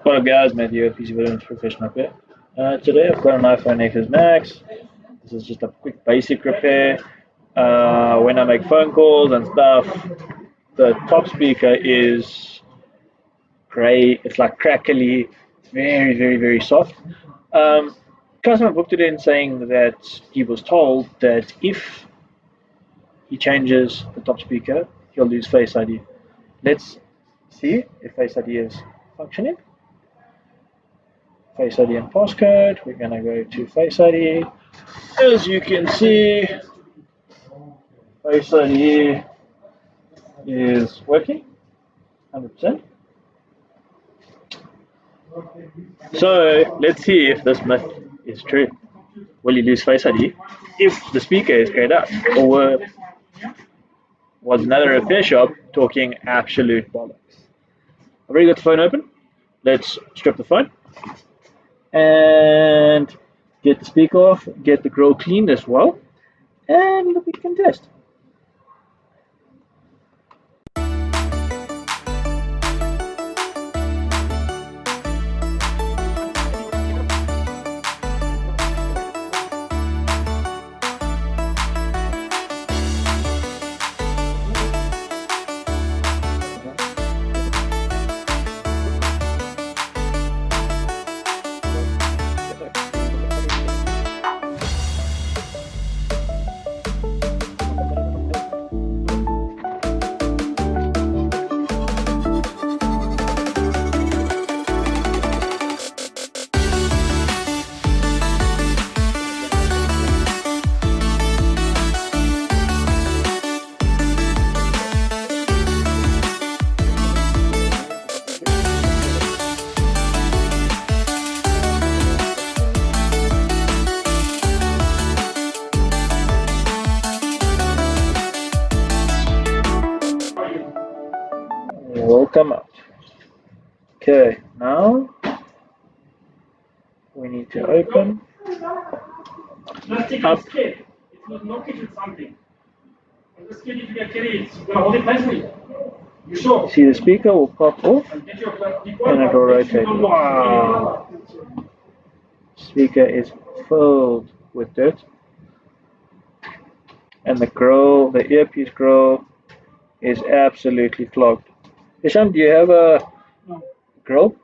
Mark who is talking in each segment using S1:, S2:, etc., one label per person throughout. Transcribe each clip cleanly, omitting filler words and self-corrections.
S1: What up guys, Matthew, PC Villains Professional here. Today I've got an iPhone XS Max. This is just a quick basic repair. When I make phone calls and stuff, the top speaker is gray, it's like crackly, very, very, very soft. Um, Customer booked it in saying that he was told that if he changes the top speaker, he'll lose Face ID. Let's see if Face ID is functioning. Face ID and passcode. We're going to go to Face ID. As you can see, Face ID is working 100%. So let's see if this myth is true. Will you lose Face ID if the speaker is grayed out? Or was another repair shop talking absolute bollocks? I've already got the phone open. Let's strip the phone and get the speaker off, get the grill cleaned as well, and we can test. Will come out. Okay, now we need to open
S2: Let's take
S1: up.
S2: a skate. It was located something. And the skate, if you get carried, it's gonna hold it nicely. You sure?
S1: See the speaker will pop off
S2: And get your
S1: and it will rotate. Wow! Speaker is filled with dirt, and the grill, the earpiece grill, is absolutely clogged. Isham, do you have a
S3: No.
S1: grill?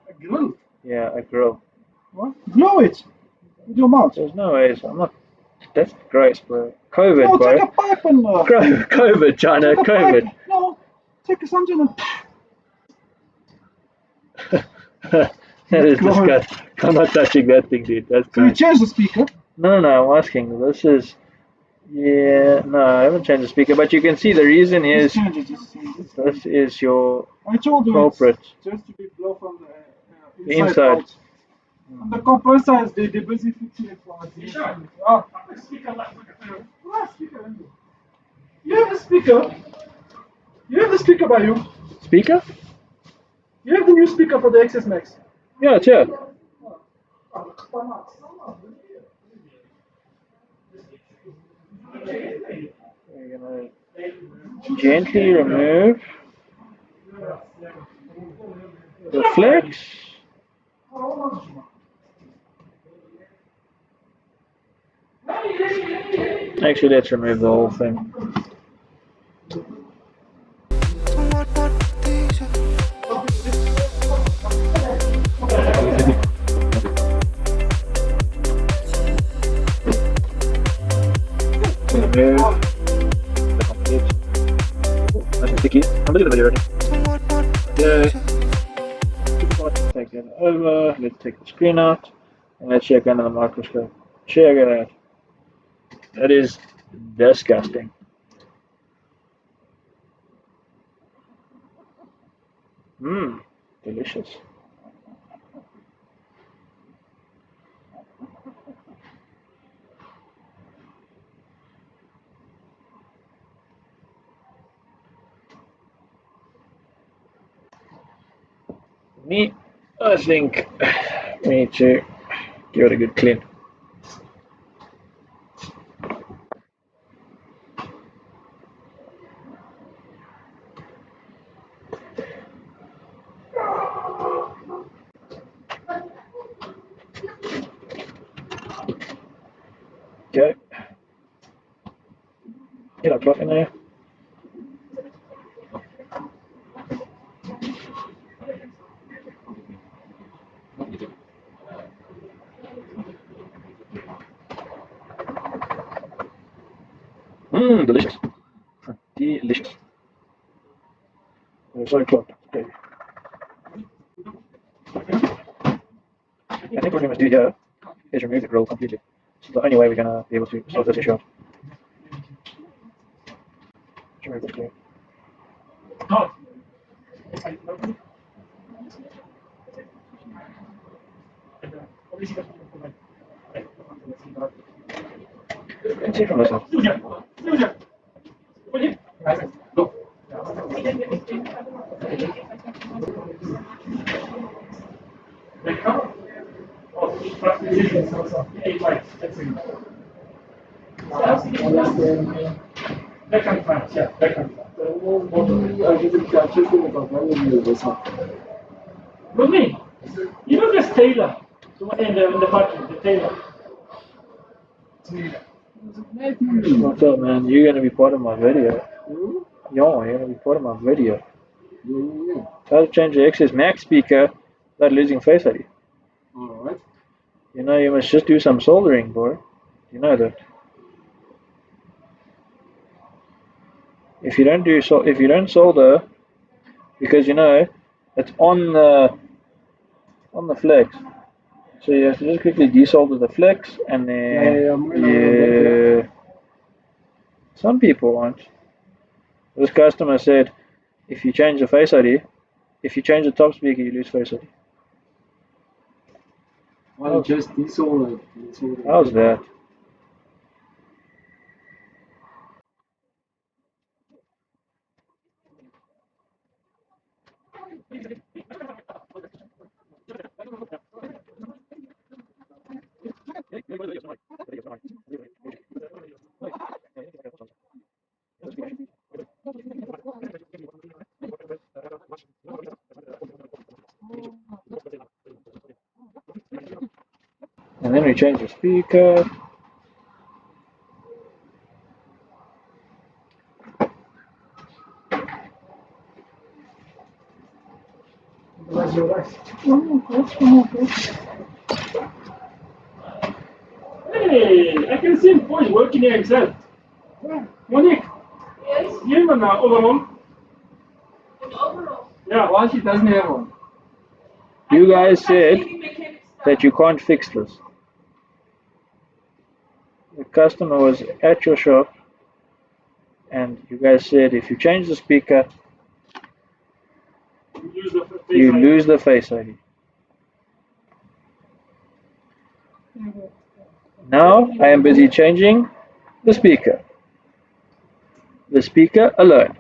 S3: A grill?
S1: Yeah, a grill.
S3: What? Blow it with your mouth.
S1: There's no ways. I'm not. That's gross, bro. COVID,
S3: No,
S1: bro.
S3: take a pipe and
S1: COVID, China,
S3: take a
S1: COVID.
S3: pipe. No, take something and
S1: That is
S3: God.
S1: disgusting. I'm not touching that thing, dude. That's
S3: so you
S1: gross.
S3: change the speaker.
S1: No, I'm asking. This is. Yeah, no, I haven't changed the speaker, but you can see the reason is
S3: Just change it. Just change it.
S1: this is your
S3: I told you
S1: culprit.
S3: it's just to be blow from the
S1: The
S3: inside,
S1: inside.
S3: out. And the compressor is they busy fixing it for us. Ah,
S2: Speaker like
S3: what speaker? You have the speaker. You have the speaker by you.
S1: Speaker?
S3: You have the new speaker for the XS Max.
S1: Yeah, it's here. We're gonna gently remove the flex. Actually, let's remove the whole thing. Remove the complete. Oh, nice and sticky. I'm looking at the video already. Okay. Take it over. Let's take the screen out and let's check under the microscope. Check it out. That is disgusting. Mmm, delicious. Me, I think we need to give it a good clean. Okay. Get a cloth in there. Delicious. Delicious. Sorry, cloth. Okay. I think what we must do here is remove the grill completely. It's the only way we're gonna be able to solve this issue out. Remove the grill.
S2: Oh.
S1: Let's see from this side.
S2: Go. Backhand punch, yeah, backhand punch. With me, you know this tailor, the one in the bottom, the tailor.
S1: What's up, man? You're gonna be part of my video. Yo, you're gonna be part of my video. How to change the XS Max speaker without losing Face ID.
S3: Alright.
S1: You know, you must just do some soldering, boy. You know that. If you don't solder, because you know it's on the flex, so you have to just quickly desolder the flex, and then some people won't. This customer said, if you change the Face ID, if you change the top speaker, you lose Face ID.
S3: Well, just desolder.
S1: How's that? And then we change the speaker.
S2: That's your rice. Hey, I can see boys working here Excel. Monique,
S4: Yes,
S2: you have an overall?
S4: an overall.
S2: Yeah.
S3: Why she doesn't have one?
S1: You guys said that you can't fix this. The customer was at your shop, and you guys said if you change the speaker, you lose the Face ID. Now I am busy changing the speaker. The speaker alone.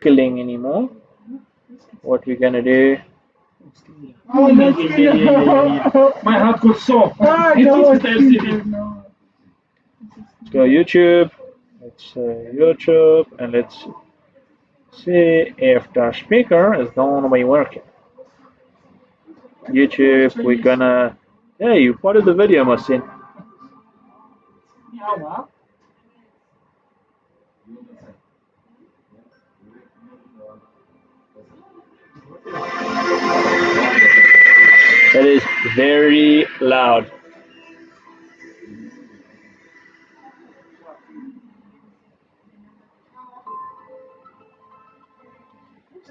S1: crackling anymore. What we're gonna do?
S2: Oh, my heart got sore.
S1: Let's go YouTube. Let's YouTube and let's see if the speaker is going to be working. YouTube, we're gonna. Hey, you part of the video, Masin. That is very loud.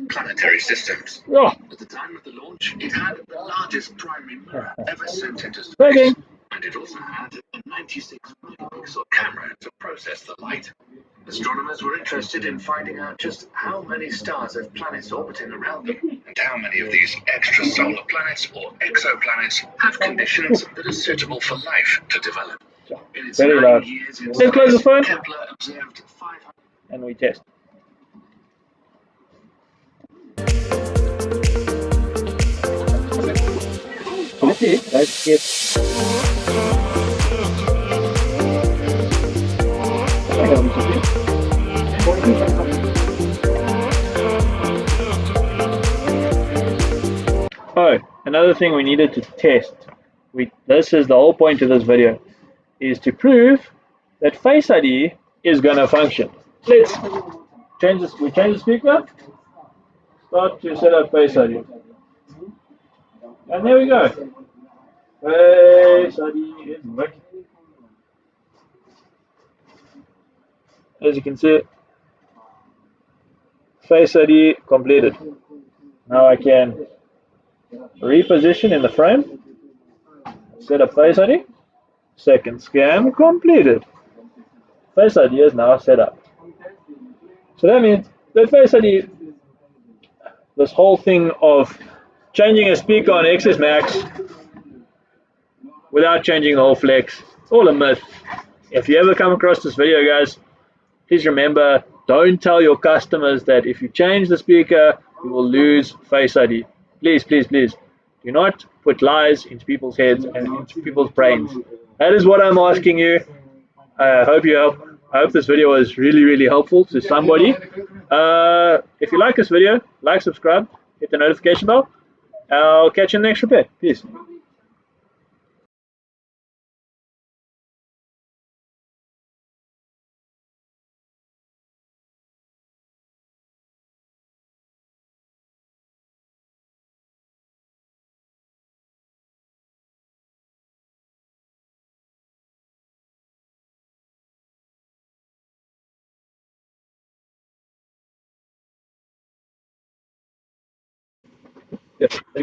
S5: Planetary systems.
S1: Oh,
S5: At the time of the launch, it had the largest primary mirror ever sent into space,
S1: working.
S5: and it also had a 96 megapixel camera to process the light. Astronomers were interested in finding out just how many stars have planets orbiting around them, and how many of these extrasolar planets or exoplanets have conditions that are suitable for life to develop. In its
S1: Very
S5: 9
S1: loud.
S5: years in
S1: Let's close the
S5: space,
S1: phone.
S5: Kepler observed 500.
S1: And we test. Okay, let's get. Oh, another thing we needed to test. This is the whole point of this video, is to prove that Face ID is gonna function. Let's change this. We change the speaker. Start to set up Face ID. And there we go. Face ID is working. As you can see, Face ID completed. Now I can reposition in the frame, set up Face ID, second scan completed. Face ID is now set up. So that means that Face ID, this whole thing of changing a speaker on XS Max without changing the whole flex, it's all a myth. If you ever come across this video, guys, please remember, don't tell your customers that if you change the speaker, you will lose Face ID. Please, please, please, do not put lies into people's heads and into people's brains. That is what I'm asking you. I hope you help. I hope this video was really, really helpful to somebody. If you like this video, like, subscribe, hit the notification bell. I'll catch you in the next repair. Peace. Yeah, there you go.